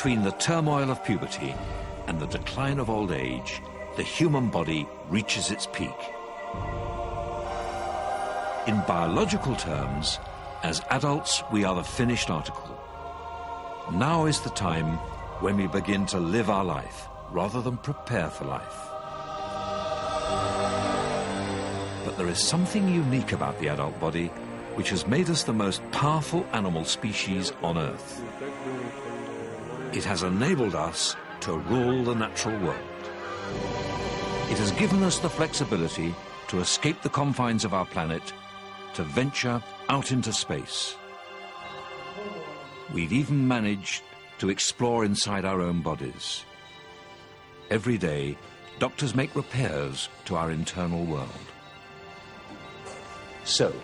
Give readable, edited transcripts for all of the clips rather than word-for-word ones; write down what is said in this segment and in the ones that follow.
Between the turmoil of puberty and the decline of old age, the human body reaches its peak. In biological terms, as adults, we are the finished article. Now is the time when we begin to live our life rather than prepare for life. But there is something unique about the adult body which has made us the most powerful animal species on Earth. It has enabled us to rule the natural world. It has given us the flexibility to escape the confines of our planet, to venture out into space. We've even managed to explore inside our own bodies. Every day, doctors make repairs to our internal world. So,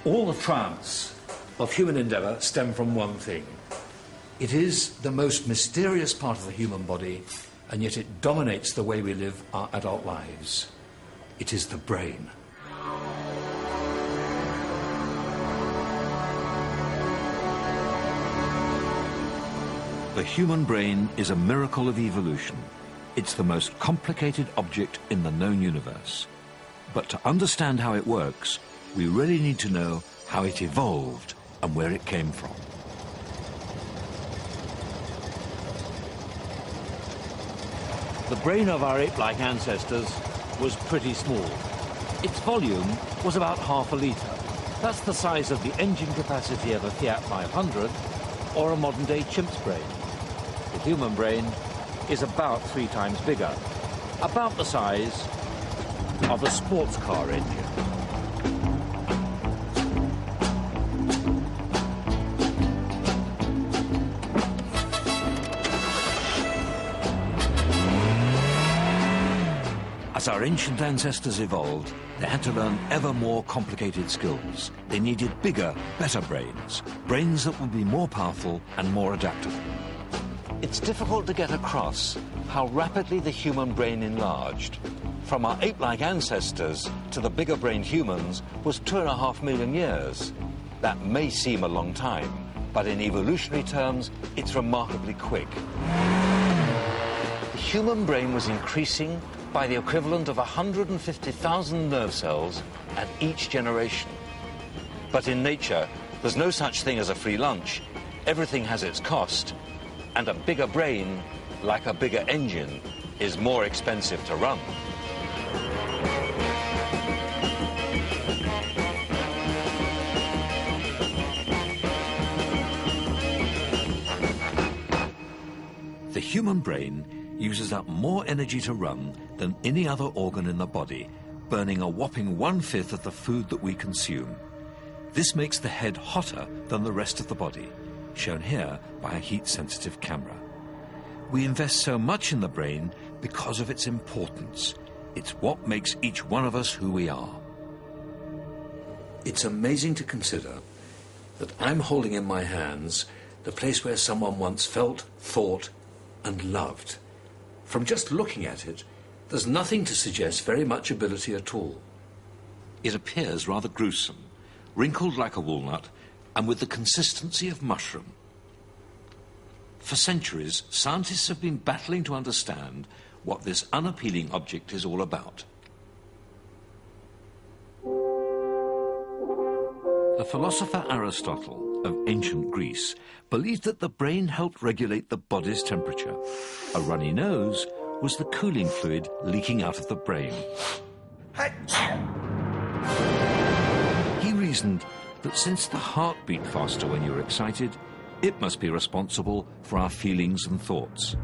all the triumphs of human endeavour stem from one thing. It is the most mysterious part of the human body, and yet it dominates the way we live our adult lives. It is the brain. The human brain is a miracle of evolution. It's the most complicated object in the known universe. But to understand how it works, we really need to know how it evolved and where it came from. The brain of our ape-like ancestors was pretty small. Its volume was about half a litre. That's the size of the engine capacity of a Fiat 500 or a modern-day chimp's brain. The human brain is about 3 times bigger, about the size of a sports car engine. As our ancient ancestors evolved, they had to learn ever more complicated skills. They needed bigger, better brains, brains that would be more powerful and more adaptable. It's difficult to get across how rapidly the human brain enlarged. From our ape-like ancestors to the bigger-brained humans was 2.5 million years. That may seem a long time, but in evolutionary terms, it's remarkably quick. The human brain was increasing by the equivalent of 150,000 nerve cells at each generation. But in nature, there's no such thing as a free lunch. Everything has its cost, and a bigger brain, like a bigger engine, is more expensive to run. The human brain uses up more energy to run than any other organ in the body, burning a whopping 1/5 of the food that we consume. This makes the head hotter than the rest of the body, shown here by a heat-sensitive camera. We invest so much in the brain because of its importance. It's what makes each one of us who we are. It's amazing to consider that I'm holding in my hands the place where someone once felt, thought, and loved. From just looking at it, there's nothing to suggest very much ability at all. It appears rather gruesome, wrinkled like a walnut, and with the consistency of mushroom. For centuries, scientists have been battling to understand what this unappealing object is all about. The philosopher Aristotle of ancient Greece believed that the brain helped regulate the body's temperature. A runny nose was the cooling fluid leaking out of the brain. He reasoned that since the heart beat faster when you're excited, it must be responsible for our feelings and thoughts.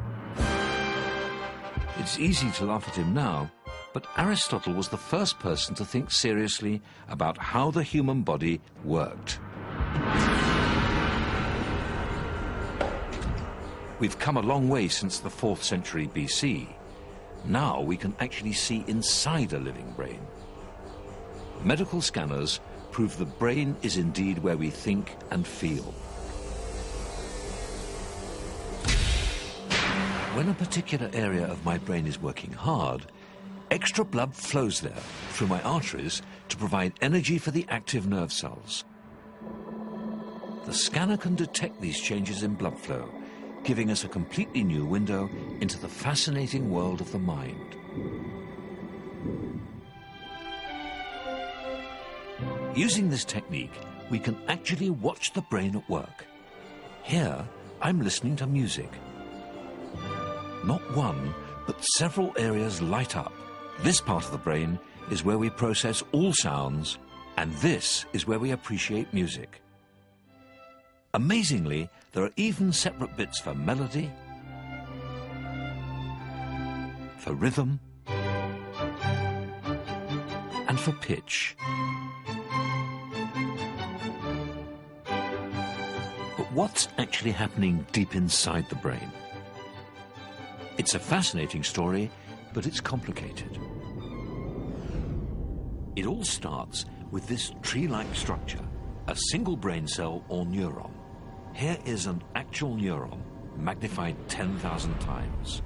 It's easy to laugh at him now, but Aristotle was the first person to think seriously about how the human body worked. We've come a long way since the 4th century BC. Now we can actually see inside a living brain. Medical scanners prove the brain is indeed where we think and feel. When a particular area of my brain is working hard, extra blood flows there through my arteries to provide energy for the active nerve cells. The scanner can detect these changes in blood flow, giving us a completely new window into the fascinating world of the mind. Using this technique, we can actually watch the brain at work. Here, I'm listening to music. Not one, but several areas light up. This part of the brain is where we process all sounds, and this is where we appreciate music. Amazingly, there are even separate bits for melody, for rhythm, and for pitch. But what's actually happening deep inside the brain? It's a fascinating story, but it's complicated. It all starts with this tree-like structure, a single brain cell or neuron. Here is an actual neuron, magnified 10,000 times.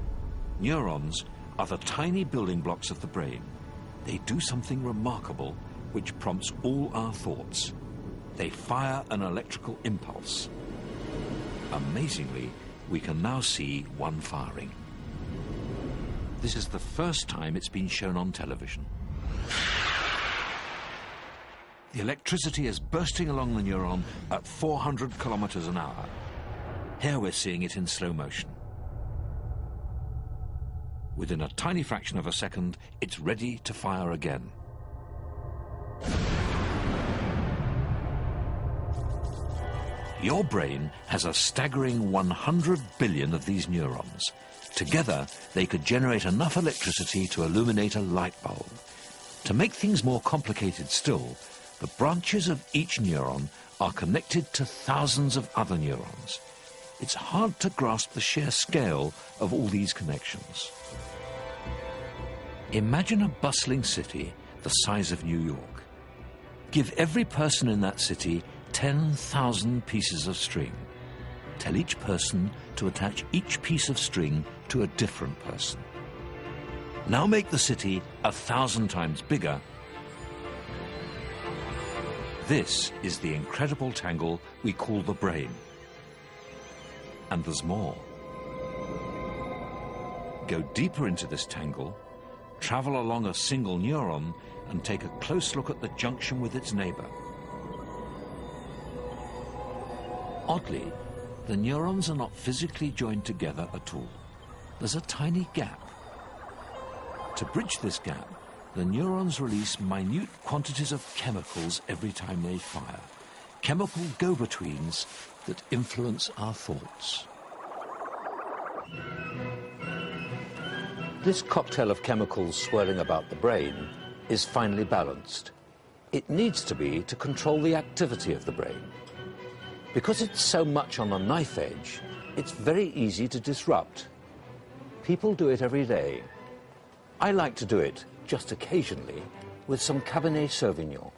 Neurons are the tiny building blocks of the brain. They do something remarkable which prompts all our thoughts. They fire an electrical impulse. Amazingly, we can now see one firing. This is the first time it's been shown on television. The electricity is bursting along the neuron at 400 kilometers an hour. Here we're seeing it in slow motion. Within a tiny fraction of a second, it's ready to fire again. Your brain has a staggering 100 billion of these neurons. Together, they could generate enough electricity to illuminate a light bulb. To make things more complicated still, the branches of each neuron are connected to thousands of other neurons. It's hard to grasp the sheer scale of all these connections. Imagine a bustling city the size of New York. Give every person in that city 10,000 pieces of string. Tell each person to attach each piece of string to a different person. Now make the city 1,000 times bigger. This is the incredible tangle we call the brain. And there's more. Go deeper into this tangle, travel along a single neuron, and take a close look at the junction with its neighbor. Oddly, the neurons are not physically joined together at all. There's a tiny gap. To bridge this gap, the neurons release minute quantities of chemicals every time they fire. Chemical go-betweens that influence our thoughts. This cocktail of chemicals swirling about the brain is finely balanced. It needs to be to control the activity of the brain. Because it's so much on a knife edge, it's very easy to disrupt. People do it every day. I like to do it, just occasionally, with some Cabernet Sauvignon.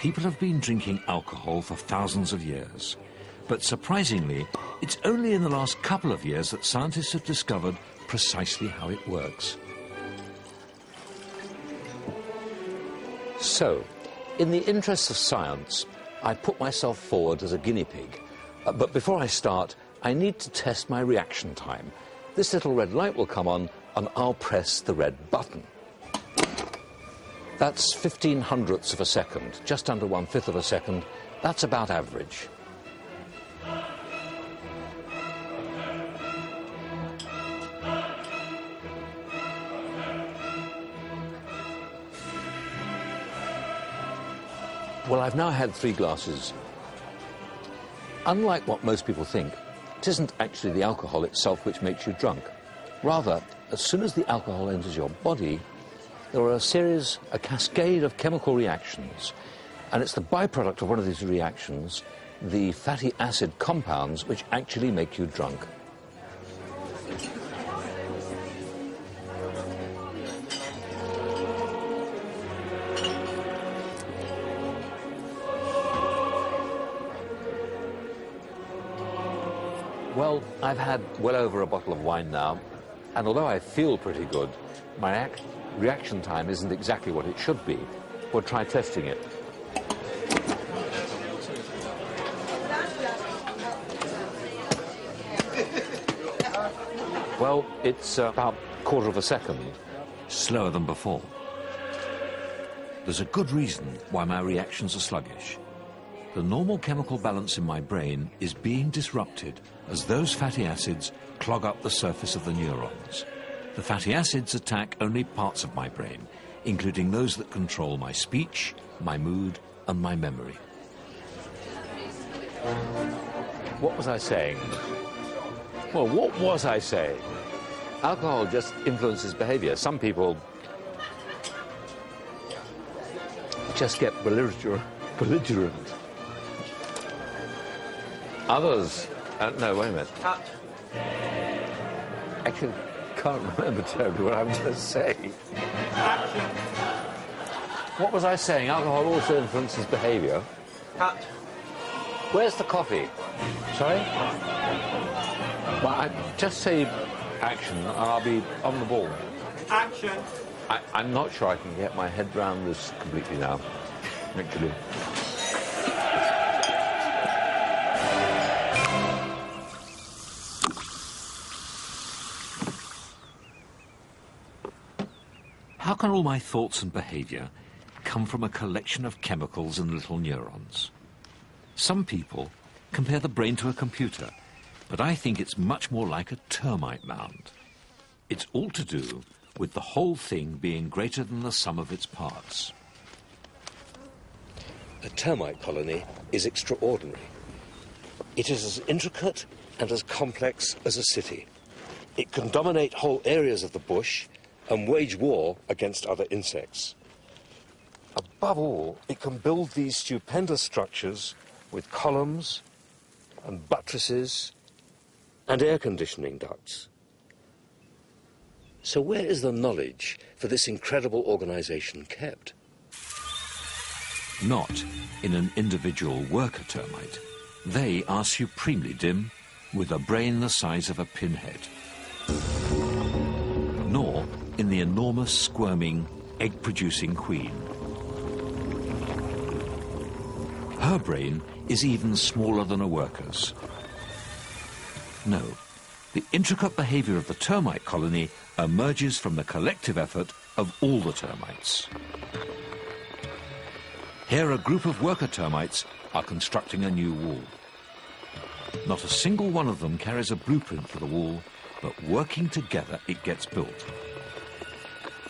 People have been drinking alcohol for thousands of years. But surprisingly, it's only in the last couple of years that scientists have discovered precisely how it works. So, in the interests of science, I put myself forward as a guinea pig. But before I start, I need to test my reaction time. This little red light will come on, and I'll press the red button. That's 15/100ths of a second, just under 1/5 of a second. That's about average. Well, I've now had 3 glasses. Unlike what most people think, it isn't actually the alcohol itself which makes you drunk. Rather, as soon as the alcohol enters your body, there are a cascade of chemical reactions, and it's the byproduct of one of these reactions, the fatty acid compounds, which actually make you drunk. Well, I've had well over a bottle of wine now, and although I feel pretty good, my reaction time isn't exactly what it should be. We'll try testing it. Well, it's about a quarter of a second slower than before. There's a good reason why my reactions are sluggish. The normal chemical balance in my brain is being disrupted as those fatty acids clog up the surface of the neurons. The fatty acids attack only parts of my brain, including those that control my speech, my mood, and my memory. What was I saying? Well, what was I saying? Alcohol just influences behavior. Some people just get belligerent. Others, no, wait a minute. I can't remember terribly what I was going to say. What was I saying? Alcohol also influences behavior. Where's the coffee? Sorry? Well, I just say action and I'll be on the ball. Action. I'm not sure I can get my head round this completely now, actually. How can all my thoughts and behaviour come from a collection of chemicals and little neurons? Some people compare the brain to a computer, but I think it's much more like a termite mound. It's all to do with the whole thing being greater than the sum of its parts. A termite colony is extraordinary. It is as intricate and as complex as a city. It can dominate whole areas of the bush and wage war against other insects. Above all, it can build these stupendous structures with columns and buttresses and air conditioning ducts. So where is the knowledge for this incredible organization kept? Not in an individual worker termite. They are supremely dim, with a brain the size of a pinhead. Nor in the enormous, squirming, egg-producing queen. Her brain is even smaller than a worker's. No, the intricate behavior of the termite colony emerges from the collective effort of all the termites. Here a group of worker termites are constructing a new wall. Not a single one of them carries a blueprint for the wall, but working together it gets built.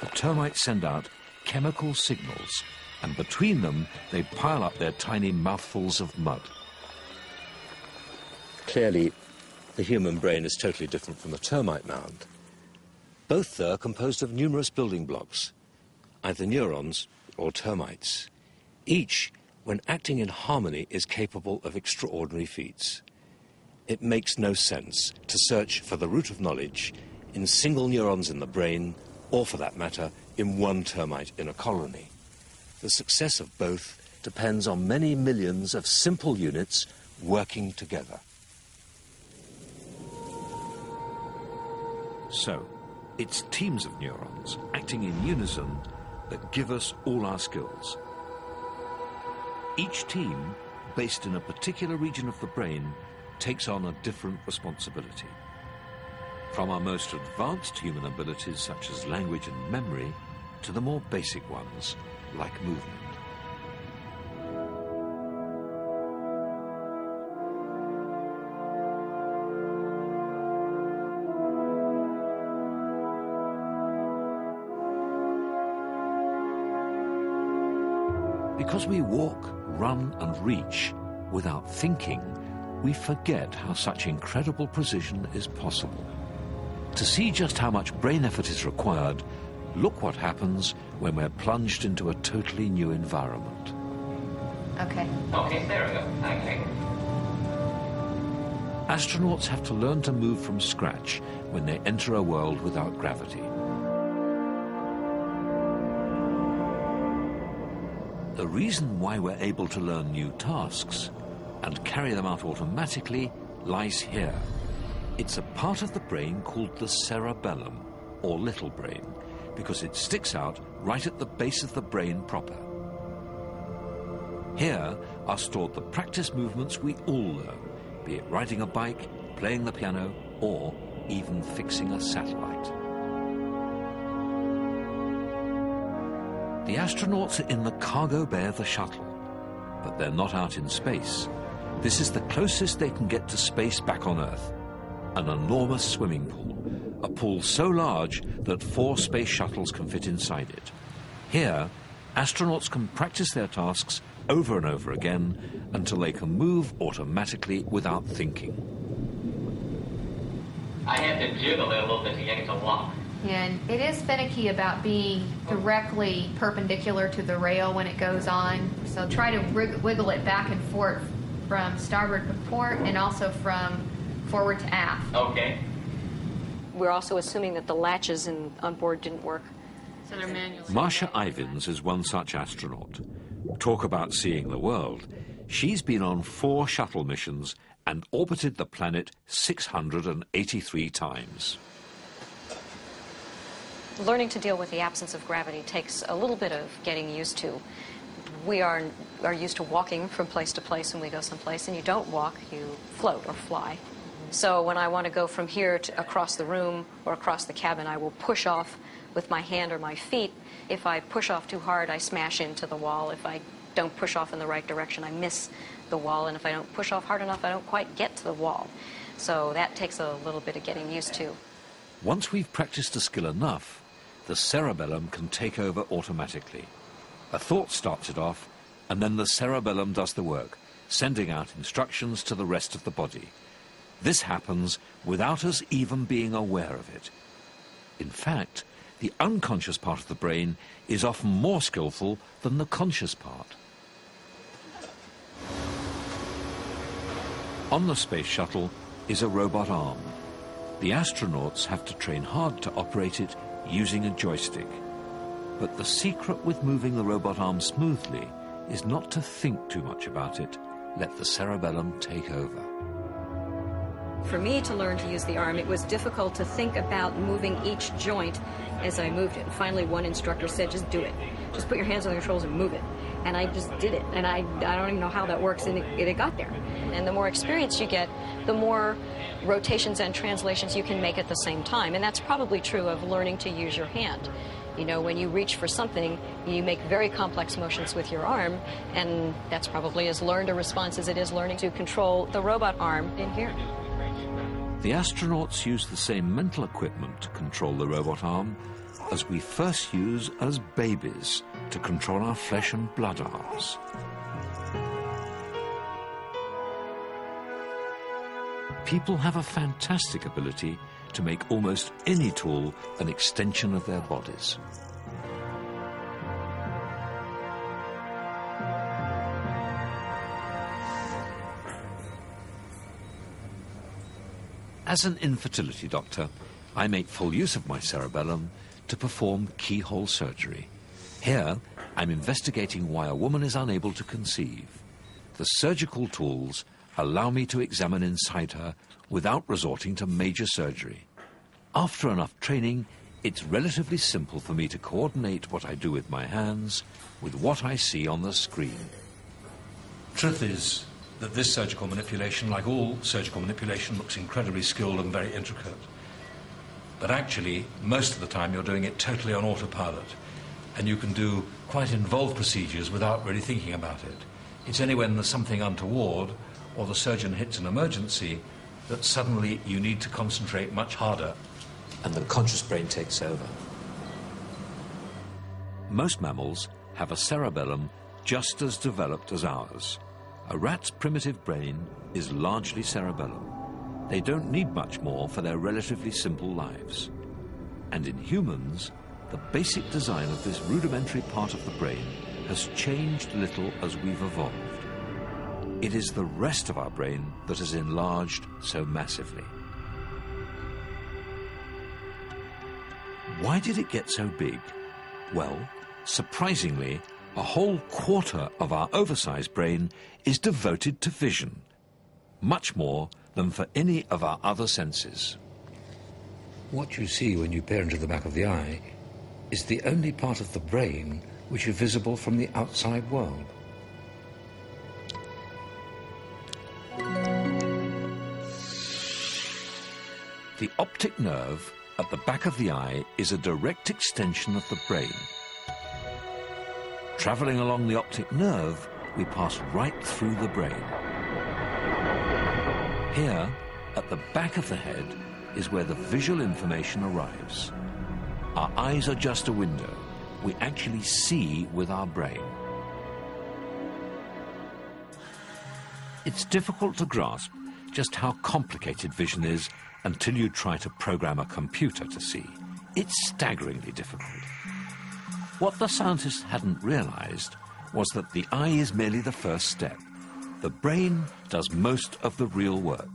The termites send out chemical signals, and between them they pile up their tiny mouthfuls of mud. Clearly, the human brain is totally different from a termite mound. Both are composed of numerous building blocks, either neurons or termites. Each, when acting in harmony, is capable of extraordinary feats. It makes no sense to search for the root of knowledge in single neurons in the brain, or for that matter, in one termite in a colony. The success of both depends on many millions of simple units working together. So, it's teams of neurons acting in unison that give us all our skills. Each team, based in a particular region of the brain, takes on a different responsibility. From our most advanced human abilities, such as language and memory, to the more basic ones, like movement. Because we walk, run and reach without thinking, we forget how such incredible precision is possible. To see just how much brain effort is required, look what happens when we're plunged into a totally new environment. Okay. Okay, there we go. Okay. Astronauts have to learn to move from scratch when they enter a world without gravity. The reason why we're able to learn new tasks and carry them out automatically lies here. It's a part of the brain called the cerebellum, or little brain, because it sticks out right at the base of the brain proper. Here are stored the practice movements we all learn, be it riding a bike, playing the piano, or even fixing a satellite. The astronauts are in the cargo bay of the shuttle, but they're not out in space. This is the closest they can get to space back on Earth. An enormous swimming pool, a pool so large that 4 space shuttles can fit inside it. Here, astronauts can practice their tasks over and over again until they can move automatically without thinking. I had to jiggle it a little bit to get it to lock. And it is finicky about being directly perpendicular to the rail when it goes on. So try to wiggle it back and forth from starboard to port and also from forward to aft. Okay. We're also assuming that the latches on board didn't work. So they're manual. Marcia Ivins is one such astronaut. Talk about seeing the world. She's been on 4 shuttle missions and orbited the planet 683 times. Learning to deal with the absence of gravity takes a little bit of getting used to. We are used to walking from place to place when we go someplace, and you don't walk, you float or fly. So when I want to go from here to across the room or across the cabin, I will push off with my hand or my feet. If I push off too hard, I smash into the wall. If I don't push off in the right direction, I miss the wall. And if I don't push off hard enough, I don't quite get to the wall. So that takes a little bit of getting used to. Once we've practiced a skill enough, the cerebellum can take over automatically. A thought starts it off, and then the cerebellum does the work, sending out instructions to the rest of the body. This happens without us even being aware of it. In fact, the unconscious part of the brain is often more skillful than the conscious part. On the space shuttle is a robot arm. The astronauts have to train hard to operate it using a joystick. But the secret with moving the robot arm smoothly is not to think too much about it. Let the cerebellum take over. For me to learn to use the arm, it was difficult to think about moving each joint as I moved it. And finally, one instructor said, just do it. Just put your hands on the controls and move it. And I just did it. And I don't even know how that works, and it got there. And the more experience you get, the more rotations and translations you can make at the same time. And that's probably true of learning to use your hand. You know, when you reach for something, you make very complex motions with your arm, and that's probably as learned a response as it is learning to control the robot arm in here. The astronauts use the same mental equipment to control the robot arm as we first use as babies to control our flesh and blood arms. People have a fantastic ability to make almost any tool an extension of their bodies. As an infertility doctor, I make full use of my cerebellum to perform keyhole surgery. Here, I'm investigating why a woman is unable to conceive. The surgical tools allow me to examine inside her without resorting to major surgery. After enough training, it's relatively simple for me to coordinate what I do with my hands with what I see on the screen. Truth is that this surgical manipulation, like all surgical manipulation, looks incredibly skilled and very intricate. But actually, most of the time you're doing it totally on autopilot, and you can do quite involved procedures without really thinking about it. It's only when there's something untoward or the surgeon hits an emergency that suddenly you need to concentrate much harder, and the conscious brain takes over. Most mammals have a cerebellum just as developed as ours. A rat's primitive brain is largely cerebellum. They don't need much more for their relatively simple lives. And in humans, the basic design of this rudimentary part of the brain has changed little as we've evolved. It is the rest of our brain that has enlarged so massively. Why did it get so big? Well, surprisingly, a whole quarter of our oversized brain is devoted to vision, much more than for any of our other senses. What you see when you peer into the back of the eye is the only part of the brain which is visible from the outside world. The optic nerve at the back of the eye is a direct extension of the brain. Travelling along the optic nerve, we pass right through the brain. Here, at the back of the head, is where the visual information arrives. Our eyes are just a window. We actually see with our brain. It's difficult to grasp just how complicated vision is until you try to program a computer to see. It's staggeringly difficult. What the scientists hadn't realized was that the eye is merely the first step. The brain does most of the real work.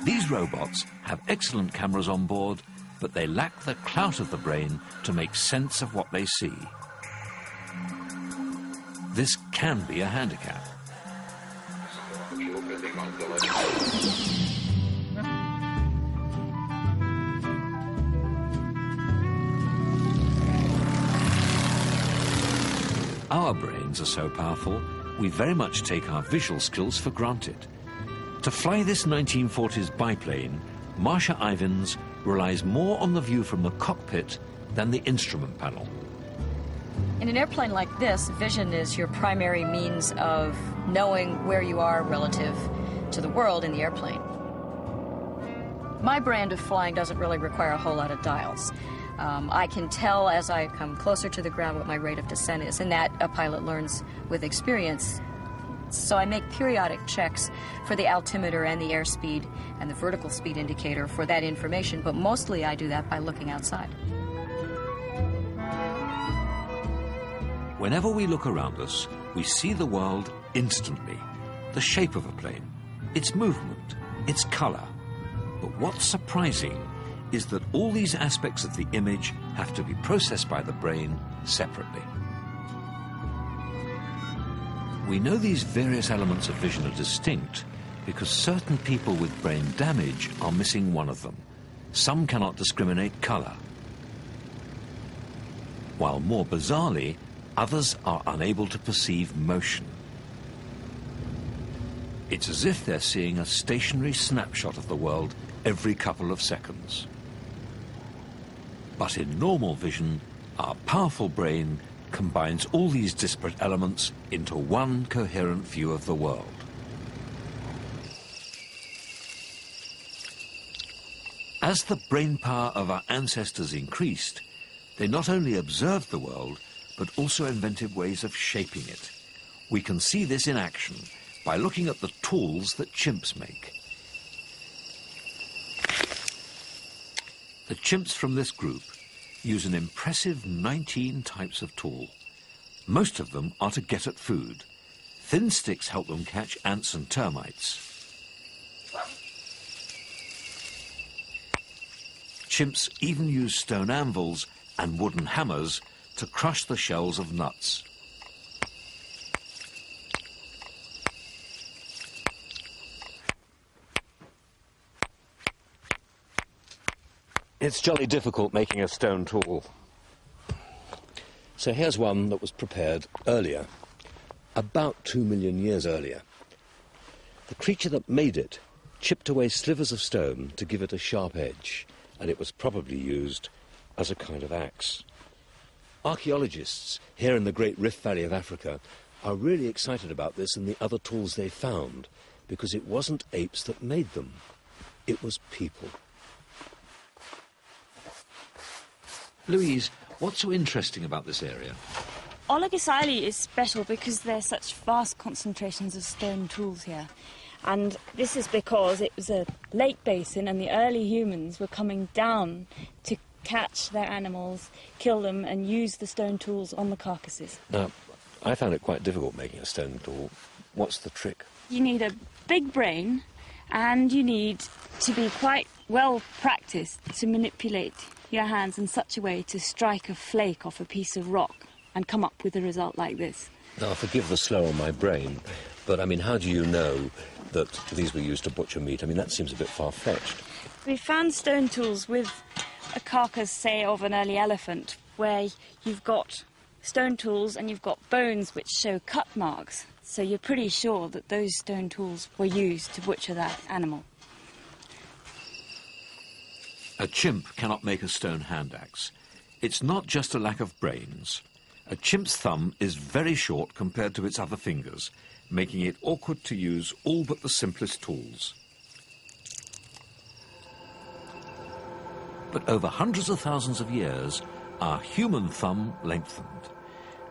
These robots have excellent cameras on board, but they lack the clout of the brain to make sense of what they see. This can be a handicap. Our brains are so powerful, we very much take our visual skills for granted. To fly this 1940s biplane, Marcia Ivins relies more on the view from the cockpit than the instrument panel. In an airplane like this, vision is your primary means of knowing where you are relative to the world in the airplane. My brand of flying doesn't really require a whole lot of dials. I can tell as I come closer to the ground what my rate of descent is, and that a pilot learns with experience. So I make periodic checks for the altimeter and the airspeed and the vertical speed indicator for that information, but mostly I do that by looking outside. Whenever we look around us, we see the world instantly. The shape of a plane, its movement, its color. But what's surprising is that all these aspects of the image have to be processed by the brain separately. We know these various elements of vision are distinct because certain people with brain damage are missing one of them. Some cannot discriminate color, while more bizarrely, others are unable to perceive motion. It's as if they're seeing a stationary snapshot of the world every couple of seconds. But in normal vision, our powerful brain combines all these disparate elements into one coherent view of the world. As the brain power of our ancestors increased, they not only observed the world, but also invented ways of shaping it. We can see this in action by looking at the tools that chimps make. The chimps from this group use an impressive 19 types of tool. Most of them are to get at food. Thin sticks help them catch ants and termites. Chimps even use stone anvils and wooden hammers to crush the shells of nuts. It's jolly difficult making a stone tool. So here's one that was prepared earlier, about 2 million years earlier. The creature that made it chipped away slivers of stone to give it a sharp edge, and it was probably used as a kind of axe. Archaeologists here in the Great Rift Valley of Africa are really excited about this and the other tools they found, because it wasn't apes that made them, it was people. Louise, what's so interesting about this area? Olagisili is special because there's such vast concentrations of stone tools here. And this is because it was a lake basin and the early humans were coming down to catch their animals, kill them, and use the stone tools on the carcasses. Now, I found it quite difficult making a stone tool. What's the trick? You need a big brain and you need to be quite well practiced to manipulate your hands in such a way to strike a flake off a piece of rock and come up with a result like this. Now, forgive the slur on my brain, but I mean, how do you know that these were used to butcher meat? I mean, that seems a bit far-fetched. We found stone tools with a carcass, say, of an early elephant, where you've got stone tools and you've got bones which show cut marks. So you're pretty sure that those stone tools were used to butcher that animal. A chimp cannot make a stone hand axe. It's not just a lack of brains. A chimp's thumb is very short compared to its other fingers, making it awkward to use all but the simplest tools. But over hundreds of thousands of years, our human thumb lengthened.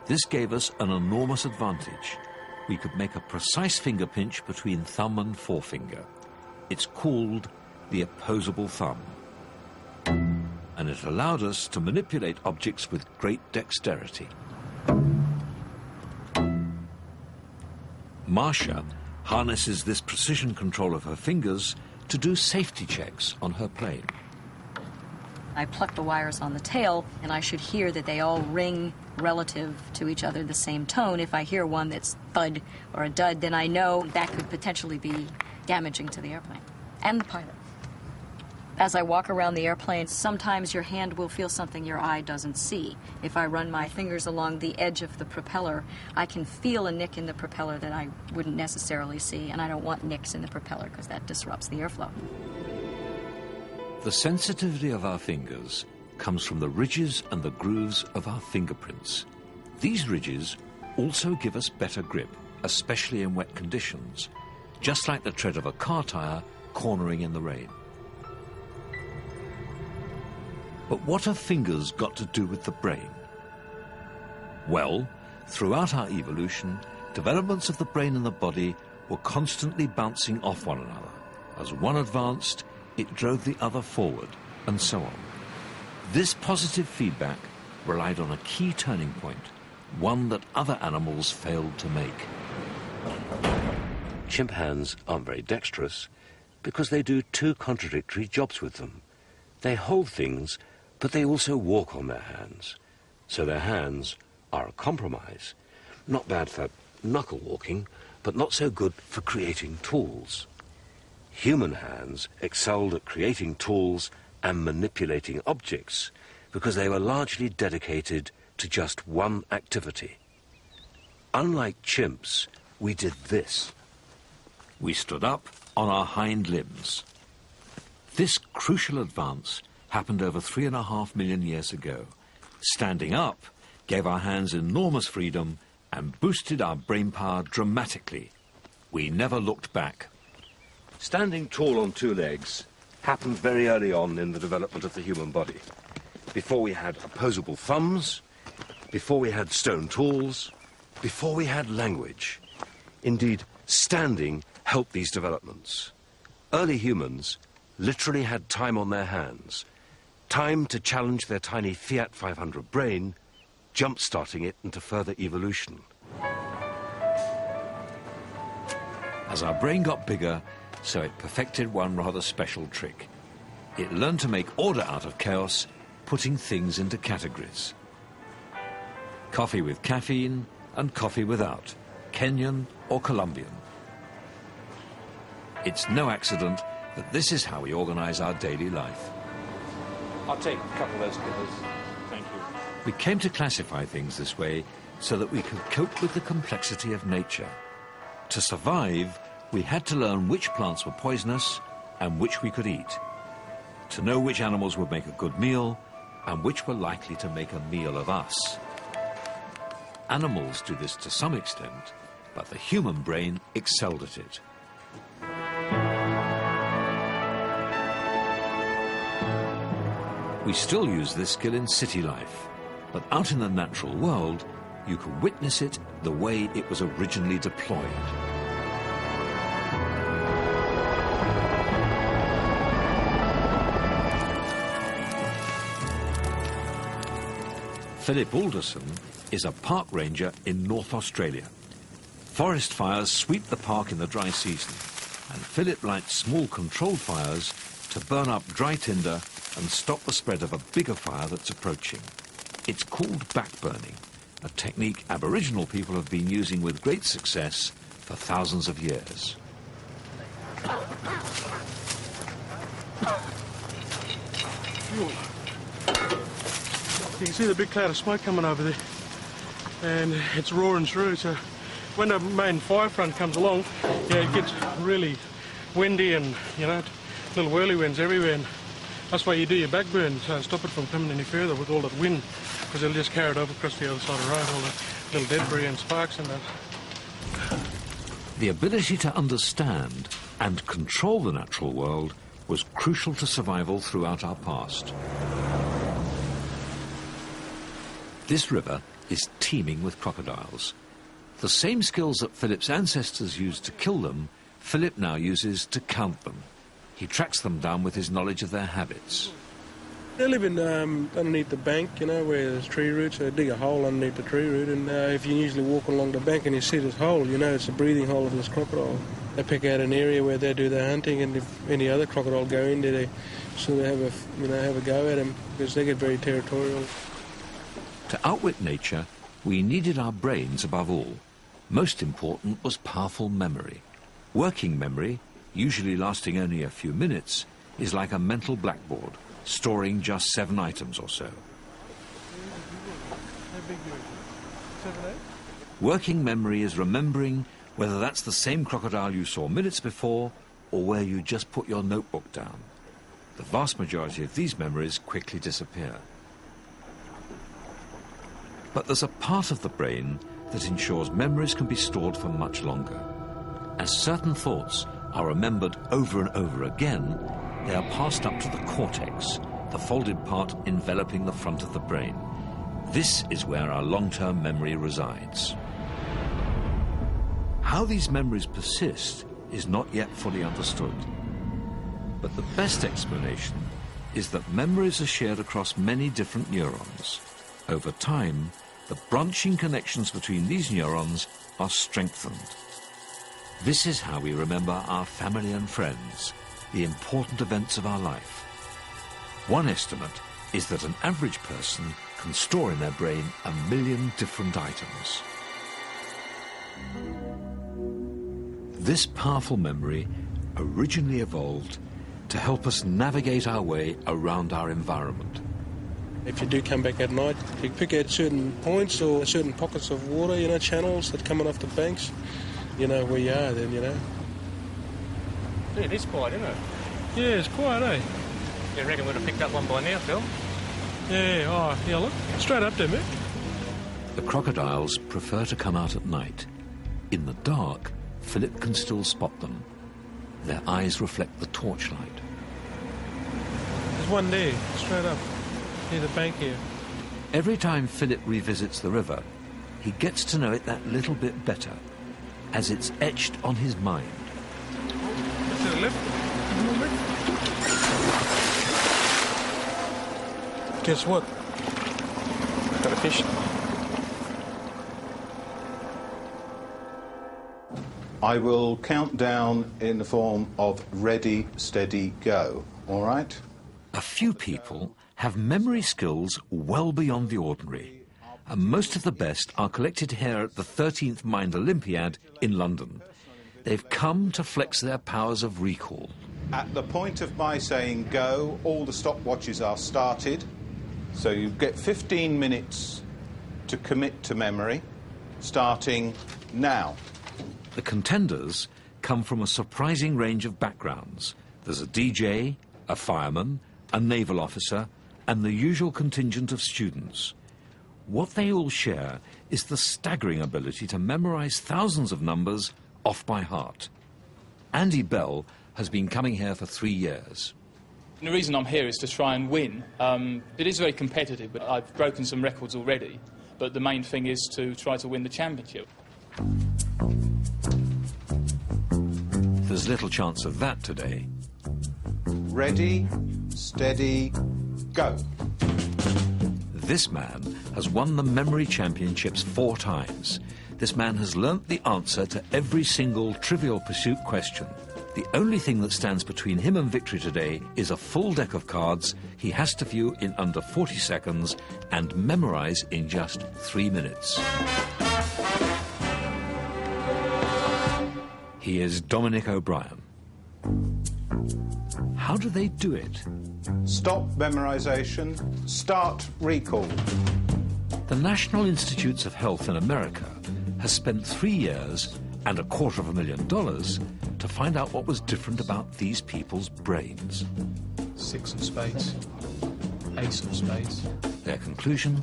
This gave us an enormous advantage. We could make a precise finger pinch between thumb and forefinger. It's called the opposable thumb. And it allowed us to manipulate objects with great dexterity. Marcia harnesses this precision control of her fingers to do safety checks on her plane. I pluck the wires on the tail, and I should hear that they all ring relative to each other the same tone. If I hear one that's thud or a dud, then I know that could potentially be damaging to the airplane and the pilot. As I walk around the airplane, sometimes your hand will feel something your eye doesn't see. If I run my fingers along the edge of the propeller, I can feel a nick in the propeller that I wouldn't necessarily see, and I don't want nicks in the propeller because that disrupts the airflow. The sensitivity of our fingers comes from the ridges and the grooves of our fingerprints. These ridges also give us better grip, especially in wet conditions, just like the tread of a car tire cornering in the rain. But what have fingers got to do with the brain? Well, throughout our evolution, developments of the brain and the body were constantly bouncing off one another. As one advanced, it drove the other forward, and so on. This positive feedback relied on a key turning point, one that other animals failed to make. Chimp hands aren't very dexterous because they do two contradictory jobs with them. They hold things, but they also walk on their hands. So their hands are a compromise. Not bad for knuckle walking, but not so good for creating tools. Human hands excelled at creating tools and manipulating objects because they were largely dedicated to just one activity. Unlike chimps, we did this. We stood up on our hind limbs. This crucial advance happened over 3.5 million years ago. Standing up gave our hands enormous freedom and boosted our brain power dramatically. We never looked back. Standing tall on two legs happened very early on in the development of the human body. Before we had opposable thumbs, before we had stone tools, before we had language. Indeed, standing helped these developments. Early humans literally had time on their hands, time to challenge their tiny Fiat 500 brain, jump-starting it into further evolution. As our brain got bigger, so it perfected one rather special trick. It learned to make order out of chaos, putting things into categories. Coffee with caffeine and coffee without, Kenyan or Colombian. It's no accident that this is how we organize our daily life. I'll take a couple of those killers. Thank you. We came to classify things this way so that we could cope with the complexity of nature. To survive, we had to learn which plants were poisonous and which we could eat. To know which animals would make a good meal and which were likely to make a meal of us. Animals do this to some extent, but the human brain excelled at it. We still use this skill in city life, but out in the natural world, you can witness it the way it was originally deployed. Philip Alderson is a park ranger in North Australia. Forest fires sweep the park in the dry season, and Philip lights small controlled fires to burn up dry tinder and stop the spread of a bigger fire that's approaching. It's called backburning, a technique Aboriginal people have been using with great success for thousands of years. You can see the big cloud of smoke coming over there, and it's roaring through, so When the main fire front comes along, it gets really windy and, little whirly winds everywhere. And that's why you do your back burn, so stop it from coming any further with all that wind, because it'll just carry it over across the other side of the road, all the little debris and sparks and that. The ability to understand and control the natural world was crucial to survival throughout our past. This river is teeming with crocodiles. The same skills that Philip's ancestors used to kill them, Philip now uses to count them. He tracks them down with his knowledge of their habits. They live in underneath the bank, where there's tree roots. They dig a hole underneath the tree root, and if you usually walk along the bank and you see this hole, it's a breathing hole of this crocodile. They pick out an area where they do their hunting, and if any other crocodile go in there, they sort of have a go at them, because they get very territorial. To outwit nature, we needed our brains above all. Most important was powerful memory. Working memory, usually lasting only a few minutes, is like a mental blackboard, storing just 7 items or so. Working memory is remembering whether that's the same crocodile you saw minutes before or where you just put your notebook down. The vast majority of these memories quickly disappear. But there's a part of the brain that ensures memories can be stored for much longer. As certain thoughts are remembered over and over again, they are passed up to the cortex, the folded part enveloping the front of the brain. This is where our long-term memory resides. How these memories persist is not yet fully understood. But the best explanation is that memories are shared across many different neurons. Over time, the branching connections between these neurons are strengthened. This is how we remember our family and friends, the important events of our life. One estimate is that an average person can store in their brain 1 million different items. This powerful memory originally evolved to help us navigate our way around our environment. If you do come back at night, you pick out certain points or certain pockets of water, channels that are coming off the banks. You know where you are then, Yeah, it is quiet, isn't it? Yeah, it's quiet, eh? You reckon we'd have picked up one by now, Phil? Yeah, look, straight up there, mate. The crocodiles prefer to come out at night. In the dark, Philip can still spot them. Their eyes reflect the torchlight. There's one there, straight up, near the bank here. Every time Philip revisits the river, he gets to know it that little bit better, as it's etched on his mind. To the left. Guess what? Got a fish. I will count down in the form of ready, steady, go. All right? A few people have memory skills well beyond the ordinary, and most of the best are collected here at the 13th Mind Olympiad in London. They've come to flex their powers of recall. At the point of my saying go, all the stopwatches are started. So you get 15 minutes to commit to memory, starting now. The contenders come from a surprising range of backgrounds. There's a DJ, a fireman, a naval officer, and the usual contingent of students. What they all share is the staggering ability to memorize thousands of numbers off by heart. Andy Bell has been coming here for 3 years. The reason I'm here is to try and win. It is very competitive, but I've broken some records already. But the main thing is to try to win the championship. There's little chance of that today. Ready, steady, go. This man has won the memory championships 4 times. This man has learnt the answer to every single Trivial Pursuit question. The only thing that stands between him and victory today is a full deck of cards he has to view in under 40 seconds and memorise in just 3 minutes. He is Dominic O'Brien. How do they do it? Stop memorization, start recall. The National Institutes of Health in America has spent 3 years and $250,000 to find out what was different about these people's brains. 6 of spades. Ace of spades. Their conclusion,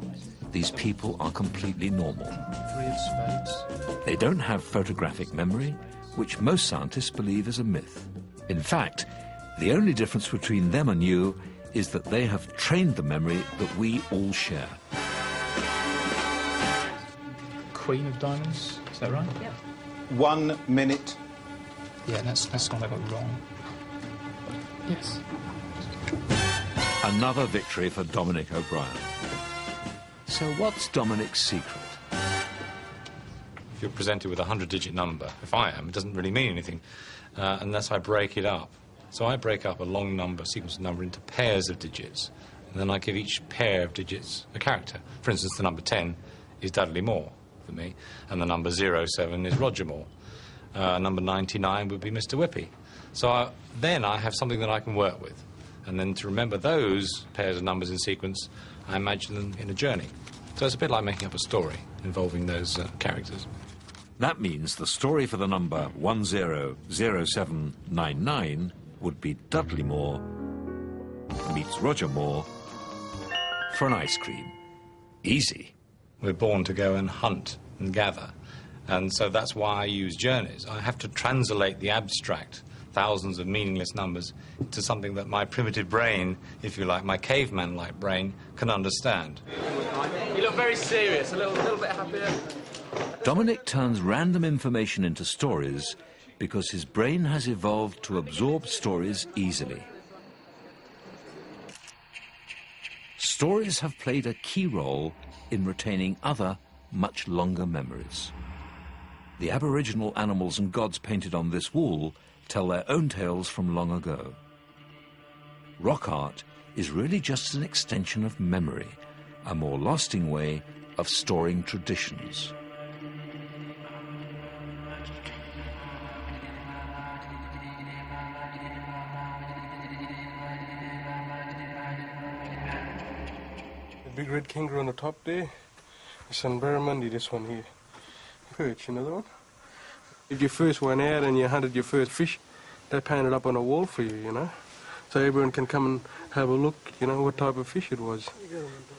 these people are completely normal. 3 of spades. They don't have photographic memory, which most scientists believe is a myth. In fact, the only difference between them and you is that they have trained the memory that we all share. Queen of diamonds, is that right? Yep. 1 minute. Yeah, that's what I got wrong. Yes. Another victory for Dominic O'Brien. So what's Dominic's secret? If you're presented with a 100-digit number, if I am, it doesn't really mean anything unless I break it up. So I break up a long number, sequence of number, into pairs of digits, and then I give each pair of digits a character. For instance, the number 10 is Dudley Moore for me, and the number 07 is Roger Moore. Number 99 would be Mr. Whippy. So then I have something that I can work with. And then to remember those pairs of numbers in sequence, I imagine them in a journey. So it's a bit like making up a story involving those characters. That means the story for the number 100799 would be Dudley Moore meets Roger Moore for an ice cream. Easy. We're born to go and hunt and gather. And so that's why I use journeys. I have to translate the abstract, thousands of meaningless numbers, into something that my primitive brain, if you like, my caveman-like brain, can understand. You look very serious, a little bit happier. Dominic turns random information into stories because his brain has evolved to absorb stories easily. Stories have played a key role in retaining other, much longer memories. The Aboriginal animals and gods painted on this wall tell their own tales from long ago. Rock art is really just an extension of memory, a more lasting way of storing traditions. Big red kangaroo on the top there. The San Barramundi, this one here. Perch, another one. If you first went out and you hunted your first fish, they paint it up on a wall for you, you know. So everyone can come and have a look, you know, what type of fish it was.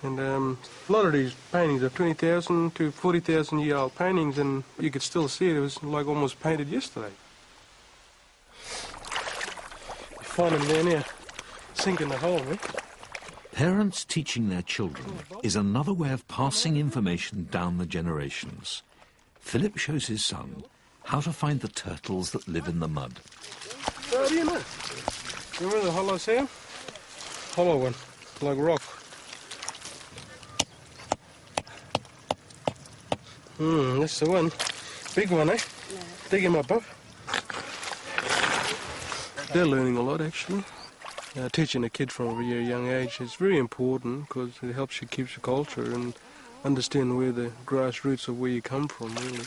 And a lot of these paintings are 20,000 to 40,000 year old paintings, and you could still see it. It was like almost painted yesterday. You find them down here, sinking the hole, eh? Parents teaching their children is another way of passing information down the generations. Philip shows his son how to find the turtles that live in the mud. How do you know? Remember the hollow sound? Hollow one, like rock. That's the one. Big one, eh? Dig him up, huh? They're learning a lot, actually. Teaching a kid from a very young age is very important because it helps you keep your culture and understand where the grassroots of where you come from, really.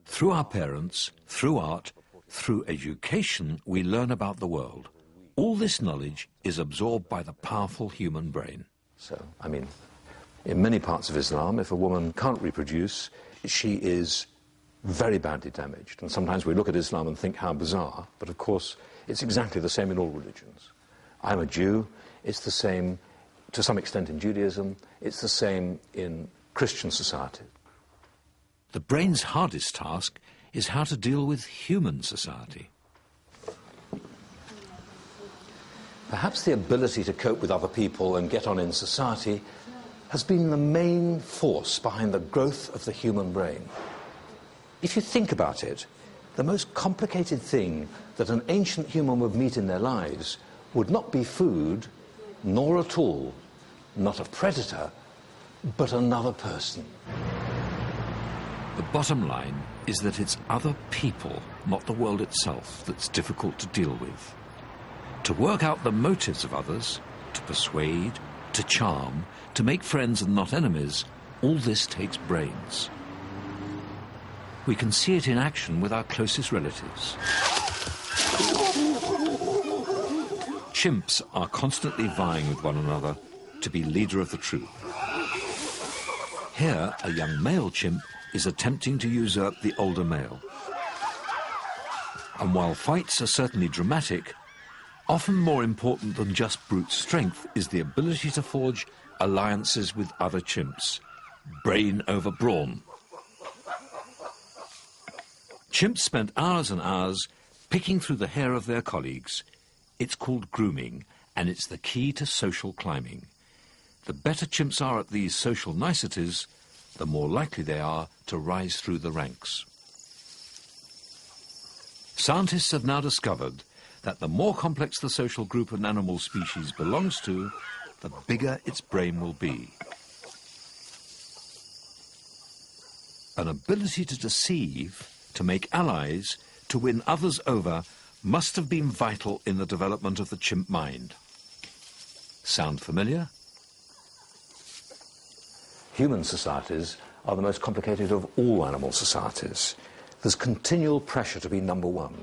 Through our parents, through art, through education, we learn about the world. All this knowledge is absorbed by the powerful human brain. So, I mean, in many parts of Islam, if a woman can't reproduce, she is very badly damaged. And sometimes we look at Islam and think how bizarre, but of course it's exactly the same in all religions. I'm a Jew, it's the same to some extent in Judaism, it's the same in Christian society. The brain's hardest task is how to deal with human society. Perhaps the ability to cope with other people and get on in society has been the main force behind the growth of the human brain. If you think about it, the most complicated thing that an ancient human would meet in their lives would not be food, nor a tool, not a predator, but another person. The bottom line is that it's other people, not the world itself, that's difficult to deal with. To work out the motives of others, to persuade, to charm, to make friends and not enemies, all this takes brains. We can see it in action with our closest relatives. Chimps are constantly vying with one another to be leader of the troop. Here, a young male chimp is attempting to usurp the older male. And while fights are certainly dramatic, often more important than just brute strength is the ability to forge alliances with other chimps. Brain over brawn. Chimps spent hours and hours picking through the hair of their colleagues. It's called grooming, and it's the key to social climbing. The better chimps are at these social niceties, the more likely they are to rise through the ranks. Scientists have now discovered that the more complex the social group an animal species belongs to, the bigger its brain will be. An ability to deceive, to make allies, to win others over, must have been vital in the development of the chimp mind. Sound familiar? Human societies are the most complicated of all animal societies. There's continual pressure to be number one.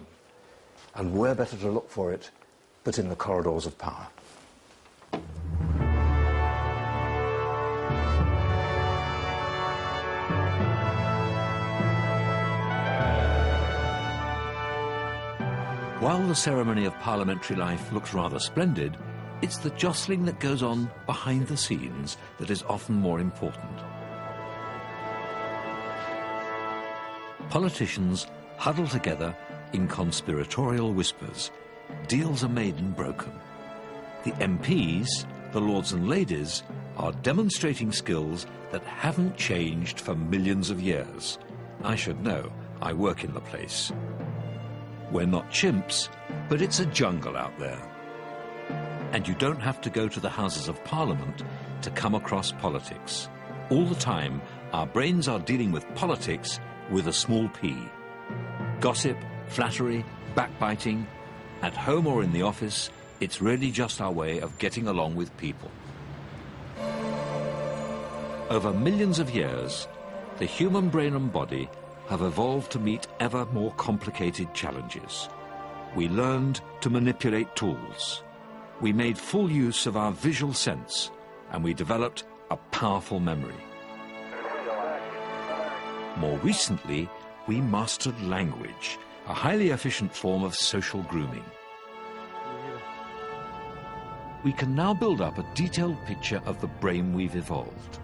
And where better to look for it but in the corridors of power? While the ceremony of parliamentary life looks rather splendid, it's the jostling that goes on behind the scenes that is often more important. Politicians huddle together in conspiratorial whispers. Deals are made and broken. The MPs, the lords and ladies, are demonstrating skills that haven't changed for millions of years. I should know, I work in the place. We're not chimps, but it's a jungle out there. And you don't have to go to the Houses of Parliament to come across politics. All the time, our brains are dealing with politics with a small p. Gossip, flattery, backbiting. At home or in the office, it's really just our way of getting along with people. Over millions of years, the human brain and body have evolved to meet ever more complicated challenges. We learned to manipulate tools. We made full use of our visual sense, and we developed a powerful memory. More recently, we mastered language, a highly efficient form of social grooming. We can now build up a detailed picture of the brain we've evolved.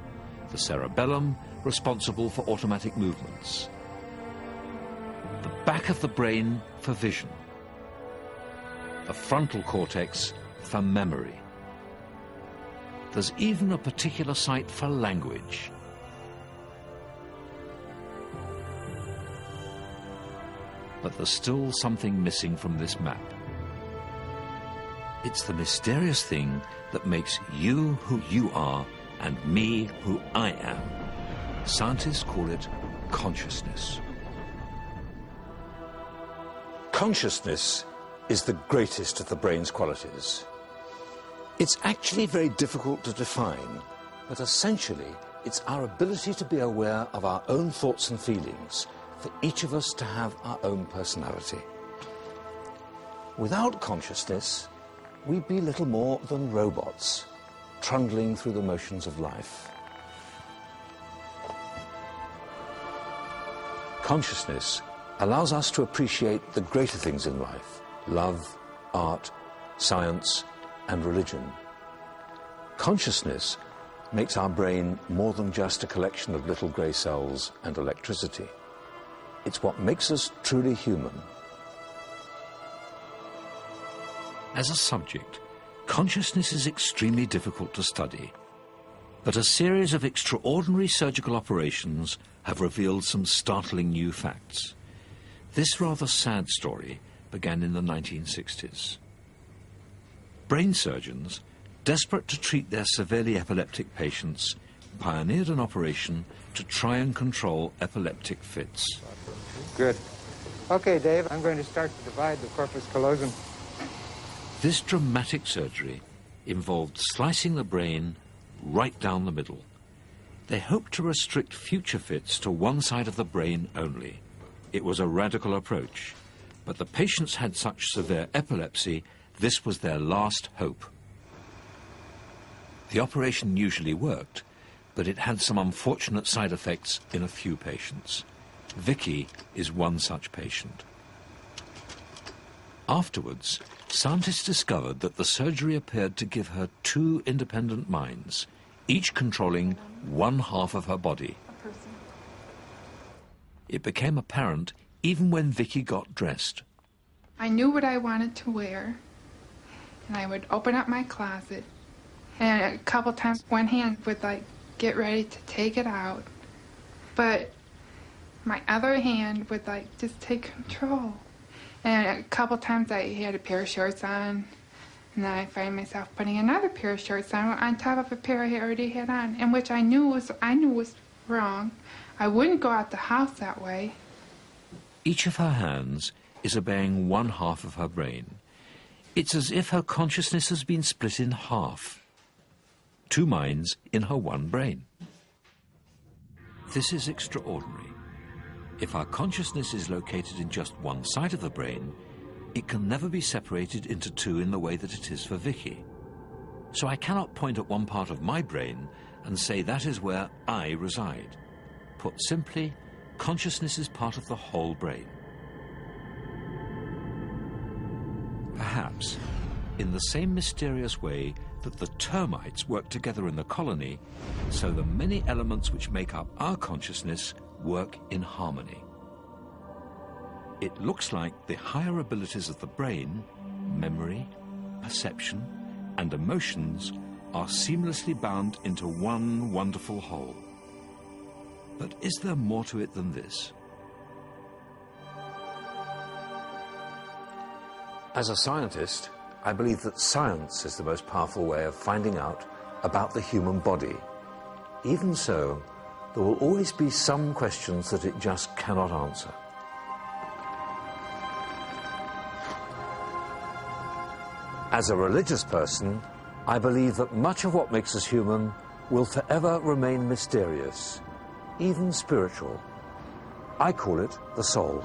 The cerebellum, responsible for automatic movements. The back of the brain for vision. The frontal cortex for memory. There's even a particular site for language. But there's still something missing from this map. It's the mysterious thing that makes you who you are and me who I am. Scientists call it consciousness. Consciousness is the greatest of the brain's qualities. It's actually very difficult to define, but essentially it's our ability to be aware of our own thoughts and feelings, for each of us to have our own personality. Without consciousness, we'd be little more than robots, trundling through the motions of life. Consciousness allows us to appreciate the greater things in life: love, art, science, and religion. Consciousness makes our brain more than just a collection of little grey cells and electricity. It's what makes us truly human. As a subject, consciousness is extremely difficult to study. But a series of extraordinary surgical operations have revealed some startling new facts. This rather sad story began in the 1960s. Brain surgeons, desperate to treat their severely epileptic patients, pioneered an operation to try and control epileptic fits. Good. Okay, Dave, I'm going to start to divide the corpus callosum. This dramatic surgery involved slicing the brain right down the middle. They hoped to restrict future fits to one side of the brain only. It was a radical approach, but the patients had such severe epilepsy, this was their last hope. The operation usually worked, but it had some unfortunate side effects in a few patients. Vicky is one such patient. Afterwards, scientists discovered that the surgery appeared to give her two independent minds, each controlling one half of her body. It became apparent even when Vicky got dressed. I knew what I wanted to wear, and I would open up my closet, and a couple times one hand would like get ready to take it out, but my other hand would like just take control. And a couple times I had a pair of shorts on, and then I find myself putting another pair of shorts on top of a pair I already had on, and which I knew was wrong. I wouldn't go out the house that way. Each of her hands is obeying one half of her brain. It's as if her consciousness has been split in half. Two minds in her one brain. This is extraordinary. If our consciousness is located in just one side of the brain, it can never be separated into two in the way that it is for Vicky. So I cannot point at one part of my brain and say that is where I reside. Put simply, consciousness is part of the whole brain. Perhaps, in the same mysterious way that the termites work together in the colony, so the many elements which make up our consciousness work in harmony. It looks like the higher abilities of the brain, memory, perception, and emotions are seamlessly bound into one wonderful whole. But is there more to it than this? As a scientist, I believe that science is the most powerful way of finding out about the human body. Even so, there will always be some questions that it just cannot answer. As a religious person, I believe that much of what makes us human will forever remain mysterious, even spiritual. I call it the soul.